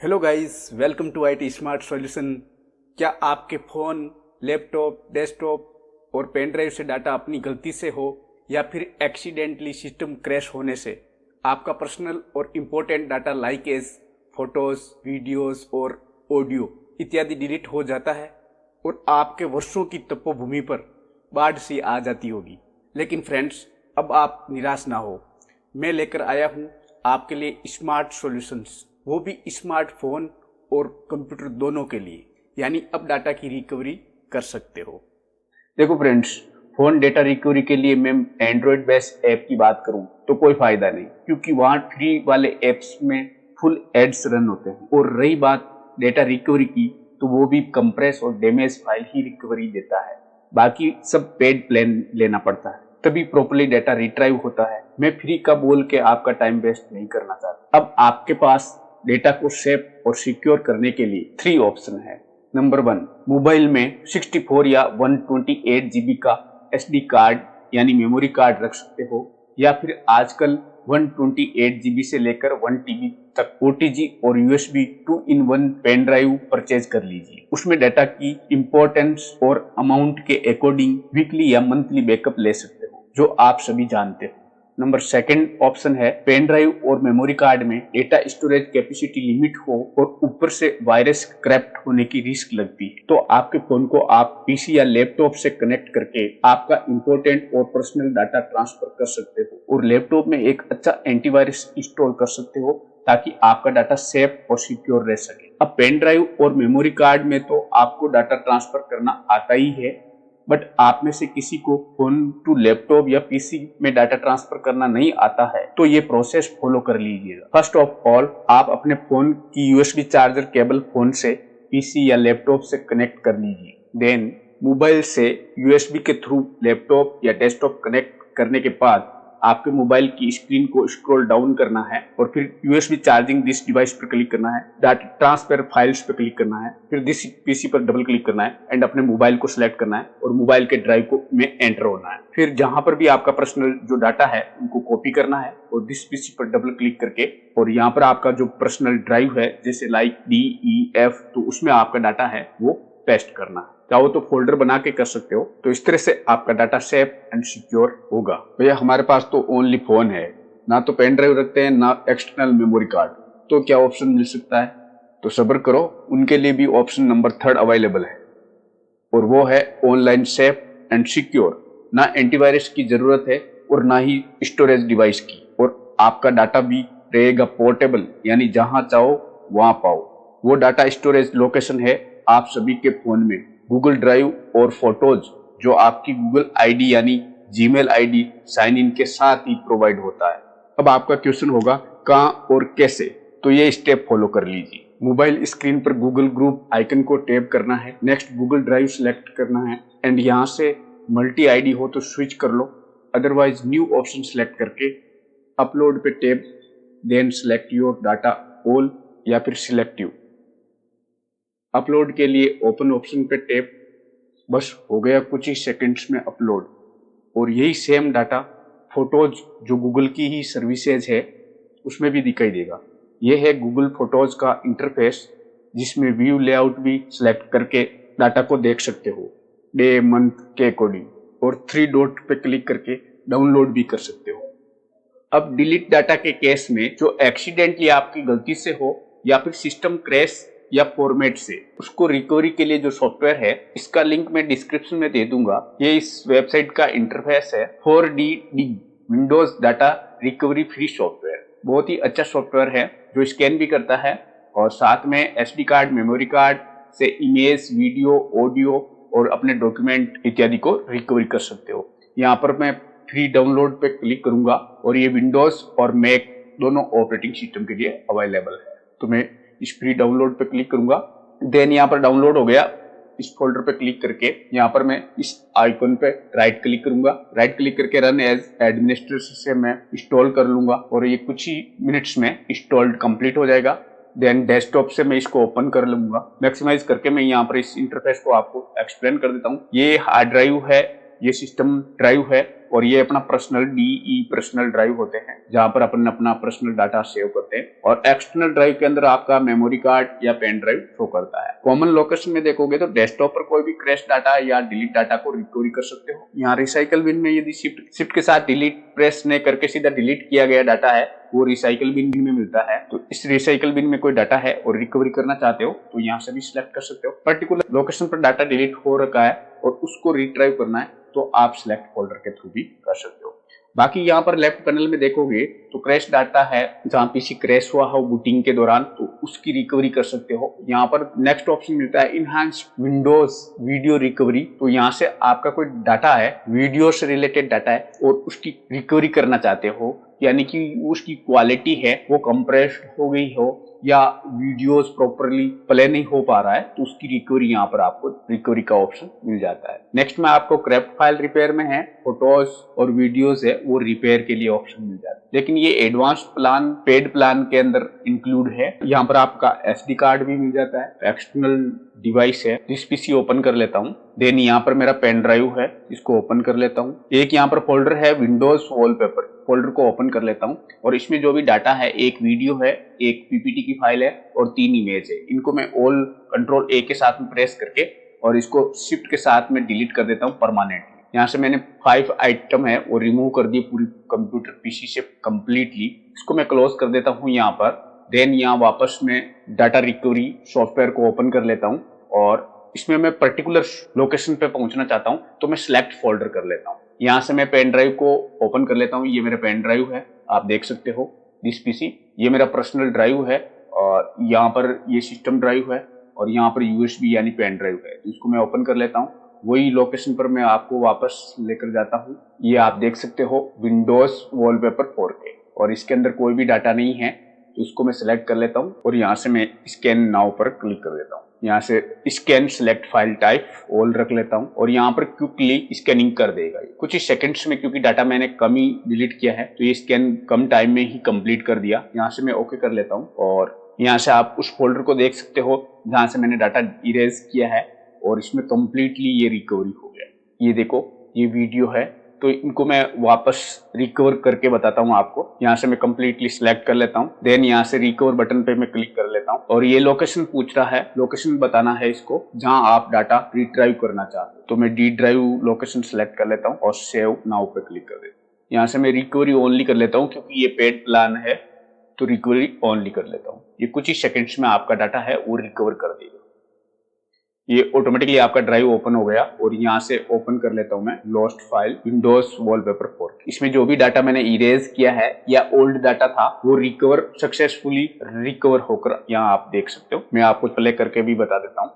Hello guys, welcome to IT smart solution. क्या आपके phone, laptop, desktop और pen drive से डाटा अपनी गलती से हो या फिर एक्सीडेंटली सिस्टम क्रैश होने से आपका पर्सनल और important data like as photos, videos और ऑडियो इत्यादि डिलीट हो जाता है और आपके वर्षों की तपोभूमि पर बाढ़ सी आ जाती होगी। लेकिन फ्रेंड्स, अब आप निराश ना हो। मैं लेकर आया हूँ आपके लिए स्मार्ट सॉल्यूशंस, वो भी स्मार्टफोन और कंप्यूटर दोनों के लिए। यानी अब डाटा की रिकवरी कर सकते हो। देखो फ्रेंड्स, फोन डेटा रिकवरी के लिए मैं एंड्रॉयड बेस्ड ऐप की बात करूं तो कोई फायदा नहीं, क्योंकि वहां फ्री वाले ऐप्स में फुल एड्स रन होते हैं। और रही बात डेटा रिकवरी की, तो वो भी कंप्रेस और डैमेज फाइल ही रिकवरी देता है। बाकी सब पेड प्लान लेना पड़ता है, तभी प्रॉपर्ली डेटा रिट्राइव होता है। मैं फ्री का बोल के आपका टाइम वेस्ट नहीं करना चाहता। अब आपके पास डेटा को सेफ और सिक्योर करने के लिए 3 ऑप्शन है। नंबर 1, मोबाइल में 64 या 128 GB का SD कार्ड यानी मेमोरी कार्ड रख सकते हो, या फिर आजकल 128 GB से लेकर 1 TB तक OTG और USB 2-in-1 pen drive purchase कर लीजिए। उसमें डाटा की इंपॉर्टेंस और अमाउंट के अकॉर्डिंग वीकली या मंथली बैकअप ले सकते हो, जो आप सभी जानते हो। नंबर 2 ऑप्शन है, पेन ड्राइव और मेमोरी कार्ड में डेटा स्टोरेज कैपेसिटी लिमिट हो और ऊपर से वायरस क्रैप्ट होने की रिस्क लगती है, तो आपके फोन को आप पीसी या लैपटॉप से कनेक्ट करके आपका इंपॉर्टेंट और पर्सनल डाटा ट्रांसफर कर सकते हो और लैपटॉप में एक अच्छा एंटीवायरस इंस्टॉल कर सकते हो, ताकि आपका डाटा सेफ और सिक्योर रह सके। अब पेन ड्राइव और मेमोरी कार्ड में तो आपको डाटा ट्रांसफर करना आता ही है, बट आप में से किसी को फोन टू लैपटॉप या पीसी में डाटा ट्रांसफर करना नहीं आता है, तो ये प्रोसेस फॉलो कर लीजिएगा। फर्स्ट ऑफ ऑल, आप अपने फोन की यूएसबी चार्जर केबल फोन से पीसी या लैपटॉप से कनेक्ट कर लीजिए। देन मोबाइल से यूएसबी के थ्रू लैपटॉप या डेस्कटॉप कनेक्ट करने के बाद आपके मोबाइल की स्क्रीन को स्क्रॉल डाउन करना है और फिर यूएसबी चार्जिंग दिस डिवाइस पर क्लिक करना है, डाटा ट्रांसफर फाइल्स पर क्लिक करना है, फिर दिस पीसी पर डबल क्लिक करना है एंड अपने मोबाइल को सिलेक्ट करना है और मोबाइल के ड्राइव को में एंटर होना है। फिर जहां पर भी आपका पर्सनल जो डाटा है उनको कॉपी करना है और दिस पीसी पर डबल क्लिक करके, और यहाँ पर आपका जो पर्सनल ड्राइव है जैसे लाइक DEF, तो उसमें आपका डाटा है वो पेस्ट करना है। चाहो तो फोल्डर बना के कर सकते हो। तो इस तरह से आपका डाटा सेफ एंड सिक्योर होगा। भैया हमारे पास तो ओनली फोन है, ना तो पेन ड्राइव रखते हैं ना एक्सटर्नल मेमोरी कार्ड, तो क्या ऑप्शन मिल सकता है? तो सब्र करो, उनके लिए भी ऑप्शन नंबर 3 अवेलेबल है, और वो है ऑनलाइन सेफ एंड सिक्योर। ना एंटीवायरस की जरूरत है और ना ही स्टोरेज डिवाइस की, और आपका डाटा भी रहेगा पोर्टेबल, यानी जहां चाहो वहां पाओ। वो डाटा स्टोरेज लोकेशन है आप सभी के फोन में गूगल ड्राइव और फोटोज, जो आपकी गूगल आईडी यानी जीमेल आईडी साइन इन के साथ ही प्रोवाइड होता है। अब आपका क्वेश्चन होगा कहां और कैसे, तो ये स्टेप फॉलो कर लीजिए। मोबाइल स्क्रीन पर गूगल ग्रुप आइकन को टैप करना है, नेक्स्ट गूगल ड्राइव सिलेक्ट करना है एंड यहाँ से मल्टी आईडी हो तो स्विच कर लो, अदरवाइज न्यू ऑप्शन सिलेक्ट करके अपलोड पे tap, then select your data all या फिर सिलेक्टिव। अपलोड के लिए ओपन ऑप्शन पे टैप, बस हो गया कुछ ही सेकंड्स में अपलोड। और यही सेम डाटा फोटोज जो गूगल की ही सर्विसेज है उसमें भी दिखाई देगा। यह है गूगल फोटोज का इंटरफेस, जिसमें व्यू लेआउट भी सिलेक्ट करके डाटा को देख सकते हो डे मंथ के अकॉर्डिंग, और 3 डॉट पे क्लिक करके डाउनलोड भी कर सकते हो। अब डिलीट डाटा के केस में जो एक्सीडेंटली आपकी गलती से हो या फिर सिस्टम क्रैश या फॉर्मेट से, उसको रिकवरी के लिए जो सॉफ्टवेयर है, इसका लिंक मैं डिस्क्रिप्शन में दे दूंगा। ये इस वेबसाइट का इंटरफेस है 4DD Windows data recovery free software. बहुत ही अच्छा सॉफ्टवेयर है जो स्कैन भी करता है और साथ में SD कार्ड, मेमोरी कार्ड से इमेज, वीडियो, ऑडियो और अपने डॉक्यूमेंट इत्यादि को रिकवरी कर सकते हो। यहाँ पर मैं फ्री डाउनलोड पे क्लिक करूंगा और ये विंडोज और मैक दोनों ऑपरेटिंग सिस्टम के लिए अवेलेबल है। तो मैं इस फ्री डाउनलोड पे क्लिक करूंगा, देन यहाँ पर डाउनलोड हो गया। इस फोल्डर पे क्लिक करके यहाँ पर मैं इस आइकन पे राइट क्लिक करूंगा, राइट क्लिक करके रन एज एडमिनिस्ट्रेटर से मैं इंस्टॉल कर लूंगा और ये कुछ ही मिनट्स में इंस्टॉल्ड कंप्लीट हो जाएगा। देन डेस्कटॉप से मैं इसको ओपन कर लूंगा। मैक्सिमाइज करके मैं यहाँ पर इस इंटरफेस को आपको एक्सप्लेन कर देता हूँ। ये हार्ड ड्राइव है, ये सिस्टम ड्राइव है और ये अपना पर्सनल DE पर्सनल ड्राइव होते हैं जहां पर अपन अपना पर्सनल डाटा सेव करते हैं। और एक्सटर्नल ड्राइव के अंदर आपका मेमोरी कार्ड या पेन ड्राइव शो करता है। कॉमन लोकेशन में देखोगे तो डेस्कटॉप पर कोई भी क्रैश डाटा या डिलीट डाटा को रिकवरी कर सकते हो। यहाँ रिसाइकल बिन में यदि शिफ्ट के साथ डिलीट प्रेस नहीं करके सीधा डिलीट किया गया डाटा है वो रिसाइकल बिन में मिलता है। तो इस रिसाइकल बिन में कोई डाटा है और रिकवरी करना चाहते हो तो यहाँ से भी सिलेक्ट कर सकते हो। पर्टिकुलर लोकेशन पर डाटा डिलीट हो रखा है और उसको रिट्राइव करना है तो आप सिलेक्ट फोल्डर के थ्रू भी कर सकते हो। बाकी यहाँ पर लेफ्ट पैनल में देखोगे तो क्रैश डाटा है जहाँ पीसी क्रैश हुआ हो बूटिंग के दौरान तो उसकी रिकवरी कर सकते हो। यहाँ पर नेक्स्ट ऑप्शन मिलता है इनहांस विंडोज वीडियो रिकवरी। तो यहाँ से आपका कोई डाटा है वीडियो से रिलेटेड डाटा है और उसकी रिकवरी करना चाहते हो, यानी कि उसकी क्वालिटी है वो कंप्रेस्ड हो गई हो या वीडियोस प्रॉपरली प्ले नहीं हो पा रहा है तो उसकी रिकवरी यहाँ पर आपको रिकवरी का ऑप्शन मिल जाता है। नेक्स्ट में आपको क्रैप्ट फाइल रिपेयर में है, फोटोज और वीडियोस है वो रिपेयर के लिए ऑप्शन मिल जाता है, लेकिन ये एडवांस प्लान पेड प्लान के अंदर इंक्लूड है। यहाँ पर आपका SD कार्ड भी मिल जाता है। एक्सटर्नल डिवाइस है, जिस पीसी ओपन कर लेता हूँ। देन यहाँ पर मेरा पेन ड्राइव है, इसको ओपन कर लेता हूँ। एक यहाँ पर फोल्डर है विंडोज वॉलपेपर, फोल्डर को ओपन कर लेता हूँ और इसमें जो भी डाटा है एक वीडियो है, एक PPT की फाइल है और 3 इमेज है। इनको मैं ऑल कंट्रोल A के साथ में प्रेस करके और इसको शिफ्ट के साथ में डिलीट कर देता हूँ परमानेंटली। यहाँ से मैंने 5 आइटम है वो रिमूव कर दिए पूरी कंप्यूटर पीसी से कंप्लीटली। इसको मैं क्लोज कर देता हूँ यहाँ पर। देन यहाँ वापस मैं डाटा रिकवरी सॉफ्टवेयर को ओपन कर लेता हूँ और इसमें मैं पर्टिकुलर लोकेशन पे पहुंचना चाहता हूँ तो मैं सिलेक्ट फोल्डर कर लेता हूँ। यहाँ से मैं पेन ड्राइव को ओपन कर लेता हूँ। ये मेरा पेन ड्राइव है, आप देख सकते हो दिस पीसी। ये मेरा पर्सनल ड्राइव है और यहाँ पर ये सिस्टम ड्राइव है और यहाँ पर USB यानी पेन ड्राइव है। तो इसको मैं ओपन कर लेता हूँ। वही लोकेशन पर मैं आपको वापस लेकर जाता हूँ। ये आप देख सकते हो विंडोज वॉलपेपर 4K और इसके अंदर कोई भी डाटा नहीं है तो इसको मैं सिलेक्ट कर लेता हूँ और यहाँ से मैं स्कैन नाउ पर क्लिक कर देता हूँ। यहाँ से scan select file type all रख लेता हूँ और यहाँ पर क्विकली स्कैनिंग कर देगा कुछ ही सेकंड्स में, क्योंकि डाटा मैंने कम ही डिलीट किया है तो ये स्कैन कम टाइम में ही कंप्लीट कर दिया। यहाँ से मैं ओके कर लेता हूँ और यहाँ से आप उस फोल्डर को देख सकते हो जहाँ से मैंने डाटा इरेज किया है और इसमें कंप्लीटली ये रिकवरी हो गया। ये देखो ये वीडियो है तो इनको मैं वापस रिकवर करके बताता हूँ आपको। यहाँ से मैं कंप्लीटली सिलेक्ट कर लेता हूँ। देन यहाँ से रिकवर बटन पे मैं क्लिक कर लेता हूँ और ये लोकेशन पूछ रहा है, लोकेशन बताना है इसको जहाँ आप डाटा रिट्राइव करना चाहते हो। तो मैं डी ड्राइव लोकेशन सिलेक्ट कर लेता हूँ और सेव नाउ पे क्लिक कर देता हूँ। यहाँ से मैं रिकवरी ओनली कर लेता हूँ क्योंकि ये पेड प्लान है तो रिकवरी ओनली कर लेता हूँ। ये कुछ ही सेकेंड्स में आपका डाटा है वो रिकवर कर देगा। ये ऑटोमेटिकली आपका ड्राइव ओपन हो गया और यहाँ से ओपन कर लेता हूं मैं लॉस्ट फाइल विंडोज वॉलपेपर 4। इसमें जो भी डाटा मैंने इरेज किया है या ओल्ड डाटा था वो रिकवर सक्सेसफुली रिकवर होकर यहाँ आप देख सकते हो। मैं आपको प्ले करके भी बता देता हूँ।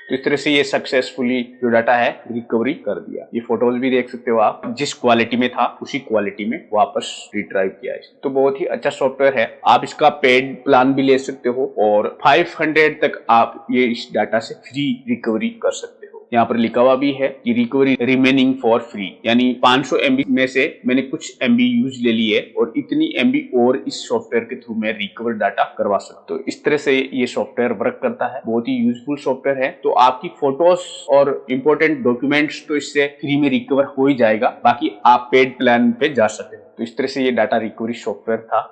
तो इस तरह से ये सक्सेसफुली जो डाटा है रिकवरी कर दिया। ये फोटोज भी देख सकते हो आप, जिस क्वालिटी में था उसी क्वालिटी में वापस रिट्राइव किया है। तो बहुत ही अच्छा सॉफ्टवेयर है। आप इसका पेड प्लान भी ले सकते हो और 500 तक आप ये इस डाटा से फ्री रिकवरी कर सकते हो। यहाँ पर लिखा हुआ भी है कि रिकवरी रिमेनिंग फॉर फ्री, यानी 500 MB में से मैंने कुछ MB यूज ले ली है और इतनी MB और इस सॉफ्टवेयर के थ्रू मैं रिकवर डाटा करवा सकता हूँ। इस तरह से ये सॉफ्टवेयर वर्क करता है। बहुत ही यूजफुल सॉफ्टवेयर है। तो आपकी फोटोज और इंपॉर्टेंट डॉक्यूमेंट्स तो इससे फ्री में रिकवर हो ही जाएगा, बाकी आप पेड प्लान पे जा सकते हो। तो इस तरह से ये डाटा रिकवरी सॉफ्टवेयर था।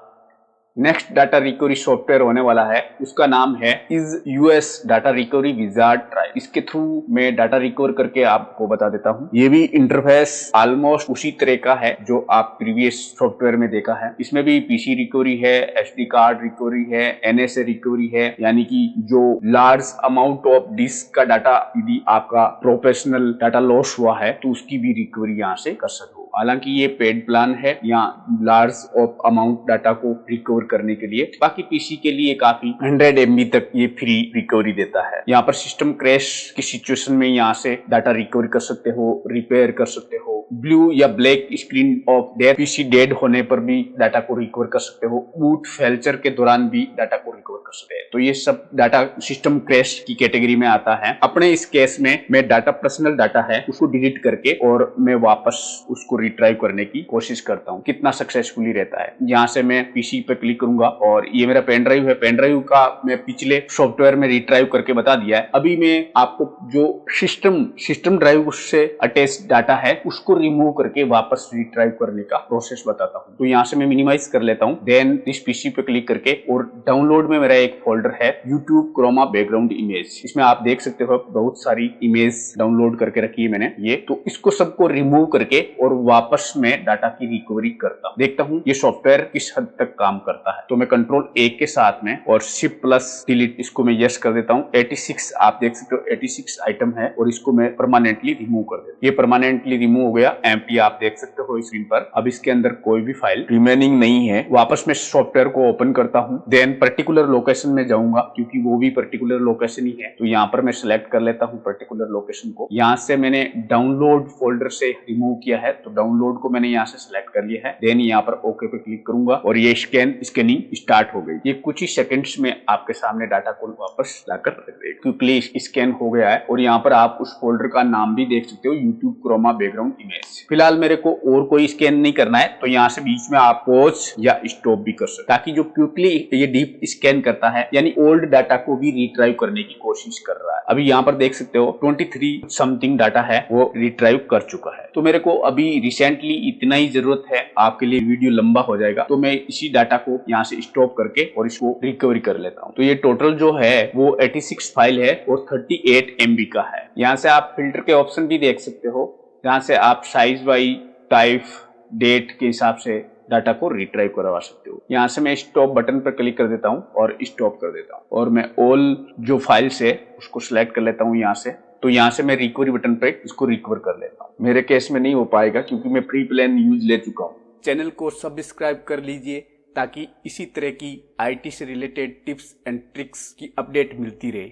नेक्स्ट डाटा रिकवरी सॉफ्टवेयर होने वाला है, उसका नाम है is US data recovery wizard try. इसके थ्रू मैं डाटा रिकवर करके आपको बता देता हूँ। ये भी इंटरफेस ऑलमोस्ट उसी तरह का है जो आप प्रीवियस सॉफ्टवेयर में देखा है। इसमें भी PC रिकवरी है, SD कार्ड रिकवरी है, NSA रिकवरी है, यानी कि जो लार्ज अमाउंट ऑफ डिस्क का डाटा यदि आपका प्रोफेशनल डाटा लॉस हुआ है तो उसकी भी रिकवरी यहाँ से कर सकते हो। हालांकि ये पेड प्लान है यहाँ लार्ज ऑफ अमाउंट डाटा को रिकवर करने के लिए। बाकी पीसी के लिए काफी 100 MB तक ये फ्री रिकवरी देता है। यहाँ पर सिस्टम क्रैश की सिचुएशन में यहाँ से डाटा रिकवरी कर सकते हो, रिपेयर कर सकते हो, ब्लू या black screen of death, PC dead होने पर भी डाटा को रिकवर कर सकते हो, बूट फेल्चर के दौरान भी डाटा को रिकवर कर सकते हैं। तो ये सब डाटा सिस्टम क्रैश की कैटेगरी में आता है। अपने इस केस में मैं डाटा पर्सनल डाटा है उसको डिलीट करके और मैं वापस उसको रिट्राइव करने की कोशिश करता हूँ। कितना सक्सेसफुली रहता है। यहाँ से मैं पीसी पे क्लिक करूंगा और ये मेरा पेन ड्राइव है। पेन ड्राइव का मैं पिछले सॉफ्टवेयर में रिट्राइव करके बता दिया है। अभी मैं आपको जो सिस्टम ड्राइव से अटैच डाटा है उसको रिमूव करके वापस रिट्राइव करने का प्रोसेस बताता हूँ। तो यहाँ से मैं मिनिमाइज कर लेता हूँ, देन इस पीसी पे क्लिक करके और डाउनलोड में मेरा एक फोल्डर है YouTube क्रोमा बैकग्राउंड इमेज। इसमें आप देख सकते हो बहुत सारी इमेज डाउनलोड करके रखी है मैंने ये। तो इसको सबको रिमूव करके और वापस में डाटा की रिकवरी करता हूँ। देखता हूँ ये सॉफ्टवेयर किस हद तक काम करता है। तो मैं कंट्रोल A के साथ में और शिफ्ट प्लस डिलीट इसको मैं यस कर देता हूँ। 86 आप देख सकते हो 86 आइटम है और इसको मैं परमानेंटली रिमूव कर देता हूँ। ये परमानेंटली रिमूव हो गया। एम्प्टी आप देख सकते हो स्क्रीन पर। अब इसके अंदर कोई भी फाइल रिमेनिंग नहीं है। वापस मैं सॉफ्टवेयर को ओपन करता हूँ, देन पर्टिकुलर लोकेशन में जाऊंगा क्योंकि वो भी पर्टिकुलर लोकेशन ही है। तो यहाँ पर मैं सिलेक्ट कर लेता हूँ पर्टिकुलर लोकेशन को। यहाँ से मैंने डाउनलोड फोल्डर से रिमूव किया है तो डाउनलोड को मैंने यहाँ से सिलेक्ट कर लिया है। देन यहाँ पर ओके पे क्लिक करूंगा और ये स्कैनिंग स्टार्ट हो गई। ये कुछ ही सेकंड्स में आपके सामने डाटा को वापस लाकर रख देगा। क्विकली स्कैन हो गया है और यहाँ पर आप उस फोल्डर का नाम भी देख सकते हो, YouTube क्रोमा बैकग्राउंड इमेज। फिलहाल मेरे को और कोई स्कैन नहीं करना है तो यहाँ से बीच में आप पॉज या स्टॉप भी कर सकते, ताकि जो क्विकली ये डीप स्कैन करता है यानी ओल्ड डाटा को भी रिट्राइव करने की कोशिश कर रहा है। अभी यहाँ पर देख सकते हो 23 समथिंग डाटा है वो रिट्राइव कर चुका है। तो मेरे को अभी रिसेंटली इतना ही जरूरत है, आपके लिए वीडियो लंबा हो जाएगा तो मैं इसी डाटा को यहाँ से स्टॉप करके और इसको रिकवरी कर लेता हूँ। तो ये टोटल जो है वो 86 फाइल है और 38 MB का है। यहाँ से आप फिल्टर के ऑप्शन भी देख सकते हो, जहाँ से आप साइज बाई टाइप डेट के हिसाब से डाटा को रिट्राइव करवा सकते हो। यहाँ से मैं स्टॉप बटन पर क्लिक कर देता हूँ और स्टॉप कर देता हूँ और मैं ऑल जो फाइल्स है उसको सिलेक्ट कर लेता हूँ यहाँ से। तो यहाँ से मैं रिकवरी बटन पे इसको रिकवर कर लेता हूँ। मेरे केस में नहीं हो पाएगा क्योंकि मैं प्री प्लान यूज ले चुका हूँ। चैनल को सब्सक्राइब कर लीजिए ताकि इसी तरह की IT से रिलेटेड टिप्स एंड ट्रिक्स की अपडेट मिलती रहे।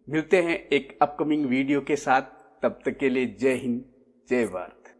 मिलते हैं एक अपकमिंग वीडियो के साथ, तब तक के लिए जय हिंद जय भारत।